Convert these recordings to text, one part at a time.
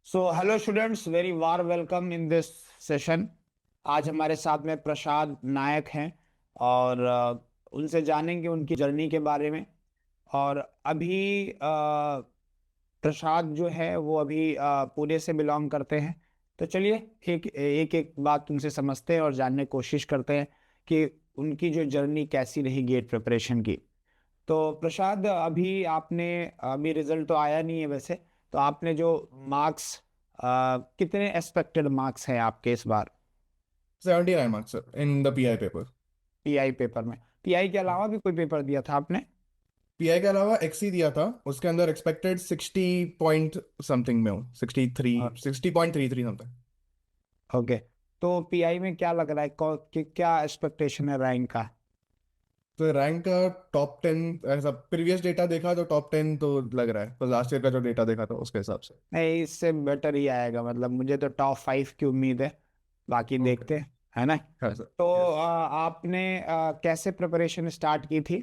So hello students, very war welcome in this session. आज हमारे साथ में प्रसाद नायक हैं और उनसे जानेंगे उनकी जर्नी के बारे में। और अभी प्रसाद जो है वो अभी पुणे से बिलोंग करते हैं। तो चलिए एक एक एक बात उनसे समझते हैं और जानने की कोशिश करते हैं कि उनकी जो जर्नी कैसी रही गेट प्रिपरेशन की। तो प्रसाद, अभी आपने, अभी रिजल्ट तो आया नहीं है वैसे, तो आपने जो मार्क्स, कितने एक्सपेक्टेड मार्क्स हैं आपके इस बार 79 marks sir, in the PI paper। Pi paper में? पीआई के अलावा भी कोई पेपर दिया था आपने? पीआई के अलावा एक्सी दिया था, उसके अंदर एक्सपेक्टेड 60 पॉइंट समथिंग में हूँ, 63, 60.33 समथिंग। ओके। तो पीआई में क्या लग रहा है, क्या एक्सपेक्टेशन है रैंक का? तो रैंक का टॉप 10, ऐसा प्रीवियस डेटा देखा तो टॉप 10 तो लग रहा है, तो लास्ट ईयर का जो डेटा देखा था उसके हिसाब से। नहीं, इससे बेटर ही आएगा, मतलब मुझे तो टॉप 5 की उम्मीद है। बाकी ओके। देखते हैं, है ना? हाँ सर। तो यस। आपने कैसे प्रिपरेशन स्टार्ट की थी?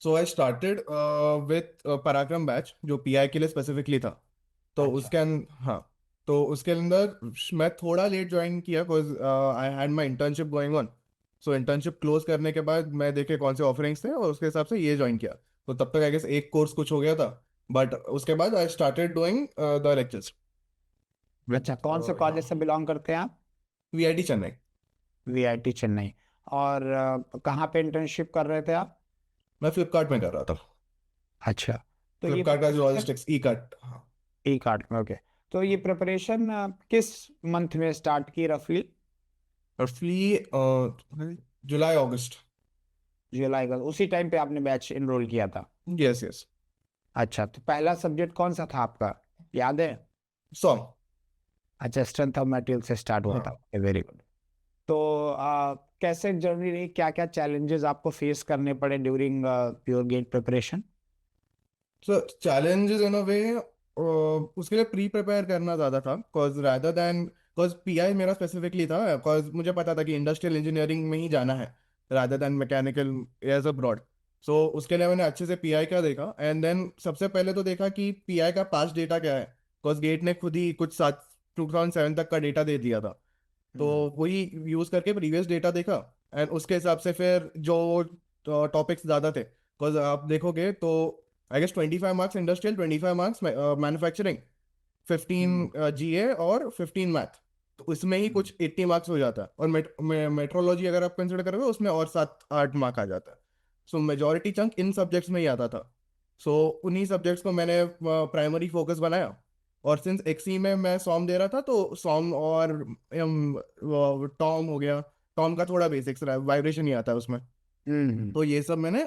सो आई स्टार्टेड विथ पराक्रम बैच जो पीआई के लिए स्पेसिफिकली था। तो अच्छा। उसके हाँ। तो उसके अंदर मैं थोड़ा लेट ज्वाइन किया because I had my internship going on. So internship close करने के बाद मैं देखे कौन से ऑफरिंग्स थे और उसके हिसाब से ये ज्वाइन किया। तो तब तक आई गेस एक कोर्स कुछ हो गया था। बट उसके बाद I started doing the lectures with अच्छा, कौन से कॉलेज से बिलोंग करते हैं आप? वीआईटी चेन्नई। वीआईटी चेन्नई। और कहाँ पे इंटर्नशिप कर रहे थे आप? मैं फ्लिपकार्ट में कर रहा था। अच्छा। तो ये फ्लिपकार्ट का जो preparation logistics e cart. E cart में, ओके। तो ये प्रिपरेशन किस मंथ में स्टार्ट की रफली? रफली जुलाई अगस्त। जुलाई का उसी टाइम पे आपने बैच इनरोल किया था? Yes yes. अच्छा, तो पहला सब्जेक्ट कौन सा था आपका, याद है? सॉन्ग। अच्छा, स्ट्रेंथ ऑफ मटेरियल से स्टार्ट हुआ था, हाँ। Very good. तो कैसे जर्नी रही, क्या क्या चैलेंजेस आपको फेस करने पड़े during your GATE preparation? So challenges in a way उसके लिए प्री प्रिपेयर करना ज़्यादा था, because rather than because PI मेरा स्पेसिफिकली था, बिकॉज मुझे पता था कि इंडस्ट्रियल इंजीनियरिंग में ही जाना है rather than mechanical as a broad. So उसके लिए मैंने अच्छे से पीआई का देखा एंड देन सबसे पहले तो देखा कि पीआई का पास्ट डेटा क्या है, बिकॉज गेट ने खुद ही कुछ 2007 तक का डेटा दे दिया था। तो हम्म। वही यूज़ करके प्रीवियस डेटा देखा एंड उसके हिसाब से फिर जो टॉपिक्स ज़्यादा थे, बिकॉज आप देखोगे तो I guess 25 marks industrial, 25 marks manufacturing, 15 hmm. GA और 15 मैथ। तो उसमें ही हम्म। कुछ 80 मार्क्स हो जाता है, और मेट्रोलॉजी अगर आप कंसिडर करोगे उसमें और 7-8 मार्क आ जाता है। सो मेजोरिटी चंक इन सब्जेक्ट्स में ही आता था। सो उन्हीं सब्जेक्ट्स को मैंने प्राइमरी फोकस बनाया। और सिंस एक्सी में मैं सॉम दे रहा था तो सॉम और टॉम हो गया। टॉम का थोड़ा बेसिक्स रहा, वाइब्रेशन ही आता है उसमें। हम्म। तो ये सब मैंने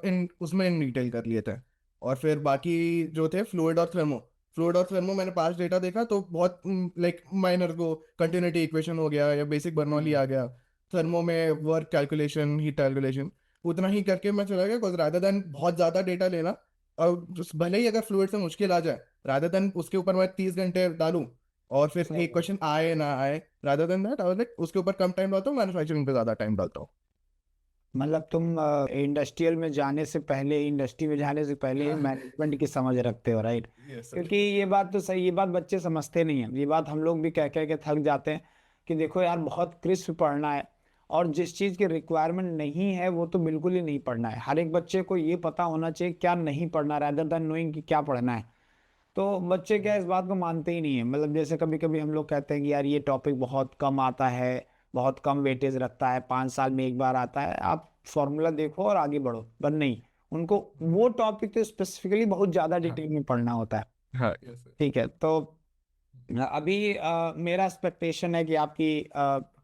इन उसमें इन डिटेल कर लिए थे। और फिर बाकी जो थे फ्लूइड और थर्मो। फ्लूइड और थर्मो मैंने पास्ट डेटा देखा तो बहुत लाइक माइनर को कंटिन्यूटी इक्वेशन हो गया या बेसिक बर्नौली हम्म। आ गया। थर्मो में वर्क कैलकुलेशन, हीट कैलकुलेशन, उतना ही करके मैं चला गया, बिकॉज रादर देन बहुत ज़्यादा डेटा लेना। और भले ही अगर फ्लूइड से मुश्किल आ जाए, रादर देन उसके ऊपर मैं 30 घंटे डालूं और फिर सही एक बात। क्वेश्चन आए ना आए, rather than that I like उसके ऊपर कम टाइम डालता हूँ, मैन्युफैक्चरिंग पे ज़्यादा टाइम डालता हूँ। मतलब तुम इंडस्ट्रियल में जाने से पहले, इंडस्ट्री में जाने से पहले मैनेजमेंट की समझ रखते हो, राइट? Yes sir. क्योंकि ये बात तो सही, ये बात बच्चे समझते नहीं है, ये बात हम लोग भी कह कह के थक जाते हैं कि देखो यार, बहुत क्रिस्प पढ़ना है। और जिस चीज़ की रिक्वायरमेंट नहीं है वो तो बिल्कुल ही नहीं पढ़ना है। हर एक बच्चे को ये पता होना चाहिए क्या नहीं पढ़ना, रैदर देन नोइंग कि क्या पढ़ना है। तो बच्चे क्या इस बात को मानते ही नहीं है। मतलब जैसे कभी कभी हम लोग कहते हैं कि यार ये टॉपिक बहुत कम आता है, बहुत कम वेटेज रखता है, 5 साल में एक बार आता है, आप फॉर्मूला देखो और आगे बढ़ो। पर नहीं, उनको वो टॉपिक तो स्पेसिफिकली बहुत ज़्यादा हाँ। डिटेल में पढ़ना होता है। हाँ यस सर। ठीक है। तो अभी मेरा एक्सपेक्टेशन है कि आपकी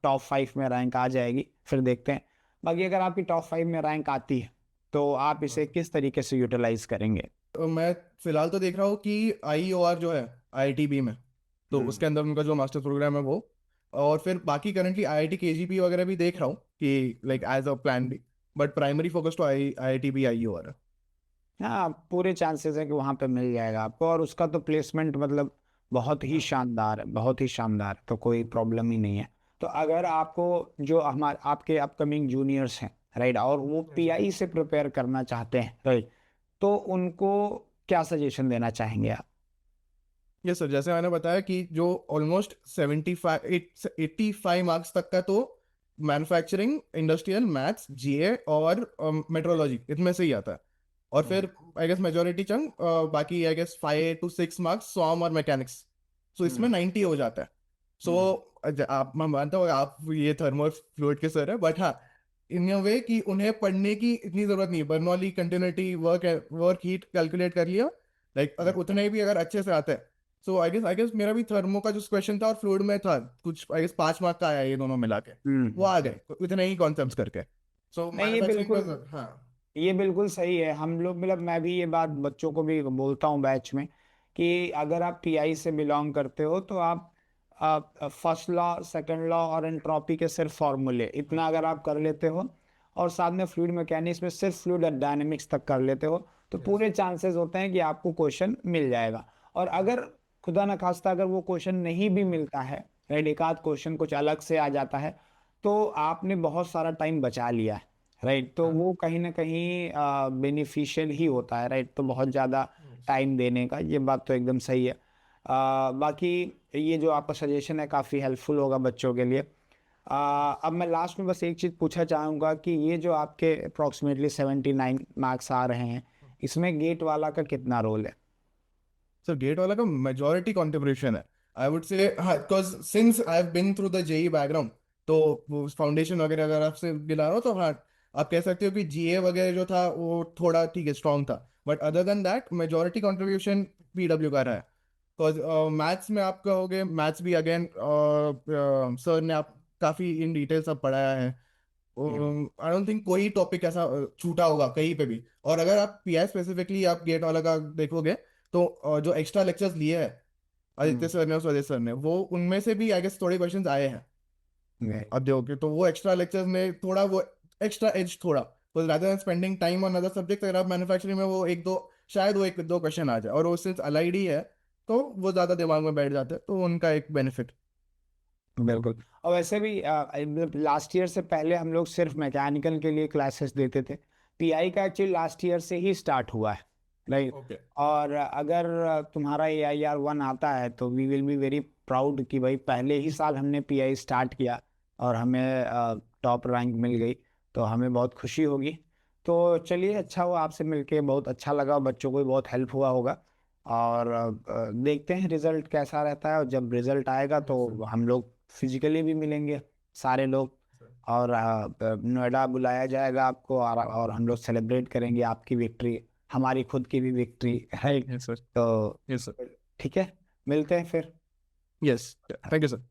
टॉप 5 में रैंक आ जाएगी, फिर देखते हैं। बाकी अगर आपकी टॉप 5 में रैंक आती है तो आप हाँ इसे सर। किस तरीके से यूटिलाइज करेंगे? तो मैं फिलहाल तो देख रहा हूँ कि आईईओआर जो है आईआईटीबी में, तो हम्म। उसके अंदर उनका जो मास्टर प्रोग्राम है वो। और फिर बाकी करंटली आईआईटी केजीपी वगैरह भी देख रहा हूँ कि like as a plan B. But primary focus तो आईआईटीबी आईईओआर है। हाँ, पूरे चांसेस है कि वहां पे मिल जाएगा आपको, और उसका तो प्लेसमेंट मतलब बहुत ही हाँ। शानदार है, बहुत ही शानदार, तो कोई प्रॉब्लम ही नहीं है। तो अगर आपको, जो हमारे आपके अपकमिंग जूनियर्स हैं, राइट, और वो Yes, sir. पीआई से प्रिपेयर करना चाहते हैं, राइट, तो उनको क्या सजेशन देना चाहेंगे आप? यस सर, जैसे मैंने बताया कि जो ऑलमोस्ट 85 मार्क्स तक का तो मैन्युफैक्चरिंग, इंडस्ट्रियल, मैथ्स, जीए और मेट्रोलॉजी इनमें से ही आता है। और फिर आई गेस मेजोरिटी चंक बाकी आई गेस 5 to 6 मार्क्स स्वाम और मैकेनिक्स, सो इसमें 90 हो जाता है। सो आप, मैं मानता हूँ आप ये थर्मो फ्लूइड के सर है, बट हाँ इन अ वे कि उन्हें पढ़ने की इतनी जरूरत नहीं है। Bernoulli continuity, work heat calculate कर लिया, लाइक अगर उतने भी अगर अच्छे से आता है। सो आई गेस मेरा भी थर्मो का जो क्वेश्चन था और फ्लूइड में था कुछ आई गेस 5 मार्क का आया, ये दोनों मिला के वो आ गए इतने ही कॉन्सेप्ट्स करके। सो नहीं, मैन्युफैक्चरिंग का हाँ। ये बिल्कुल सही है। हम लोग मतलब मैं भी ये बात बच्चों को भी बोलता हूँ बैच में कि अगर आप पीआई से बिलोंग करते हो तो आप फर्स्ट लॉ, सेकंड लॉ और एंट्रोपी के सिर्फ फॉर्मूले इतना अगर आप कर लेते हो और साथ में फ्लूइड मैकेनिक्स में सिर्फ फ्लूइड डायनेमिक्स तक कर लेते हो तो पूरे चांसेस होते हैं कि आपको क्वेश्चन मिल जाएगा। और अगर खुदा न खास्ता अगर वो क्वेश्चन नहीं भी मिलता है, राइट, एक आध क्वेश्चन कुछ अलग से आ जाता है, तो आपने बहुत सारा टाइम बचा लिया है, राइट। तो वो कहीं ना कहीं बेनिफिशियल ही होता है, राइट। तो बहुत ज़्यादा टाइम देने का, ये बात तो एकदम सही है। बाकी ये जो आपका सजेशन है काफ़ी हेल्पफुल होगा बच्चों के लिए। अब मैं लास्ट में बस एक चीज़ पूछना चाहूँगा कि ये जो आपके अप्रॉक्सीमेटली 79 मार्क्स आ रहे हैं, इसमें गेट वाला का कितना रोल है? सर गेट वाला का मेजोरिटी कंट्रीब्यूशन है आई वुड से, हाँ, because since I have been through the JEE background, तो वो फाउंडेशन वगैरह अगर आपसे दिला रहा हो तो हाँ आप कह सकते हो कि जीए वगैरह जो था वो थोड़ा ठीक है, स्ट्रांग था, but other than that majority contribution PW का रहा है। बिकॉज मैथ्स में आप कहोगे, मैथ्स भी अगेन सर ने आप काफ़ी इन डिटेल सब पढ़ाया है। आई डोंट थिंक कोई टॉपिक ऐसा छूटा होगा कहीं पे भी। और अगर आप पीआई स्पेसिफिकली आप गेट वाला का देखोगे तो जो एक्स्ट्रा लेक्चर्स लिए हैं आदित्य सर ने और स्वदेश सर ने, वो उनमें से भी आई गेस थोड़े क्वेश्चंस आए हैं। अब देखोगे तो वो एक्स्ट्रा लेक्चर्स में थोड़ा वो एक्स्ट्रा एज थोड़ा, तो rather than spending time on other subject, अगर आप मैन्युफैक्चरिंग में वो एक दो, शायद वो एक दो क्वेश्चन आ जाए और वो सिर्फ अलाइड ही है तो वो ज़्यादा दिमाग में बैठ जाते हैं, तो उनका एक बेनिफिट। बिल्कुल। और वैसे भी लास्ट ईयर से पहले हम लोग सिर्फ मैकेनिकल के लिए क्लासेस देते थे। पीआई का एक्चुअली लास्ट ईयर से ही स्टार्ट हुआ है, राइट। ओके। और अगर तुम्हारा AIR 1 आता है तो we will be very proud कि भाई पहले ही साल हमने पीआई स्टार्ट किया और हमें टॉप रैंक मिल गई, तो हमें बहुत खुशी होगी। तो चलिए, अच्छा हुआ आपसे मिलके, बहुत अच्छा लगा, बच्चों को भी बहुत हेल्प हुआ होगा। और देखते हैं रिजल्ट कैसा रहता है, और जब रिजल्ट आएगा यस सर। तो हम लोग फिजिकली भी मिलेंगे सारे लोग। और नोएडा बुलाया जाएगा आपको, और हम लोग सेलिब्रेट करेंगे आपकी विक्ट्री, हमारी खुद की भी विक्ट्री, राइट। Yes sir. तो यस सर। ठीक है, मिलते हैं फिर। Yes, thank you sir.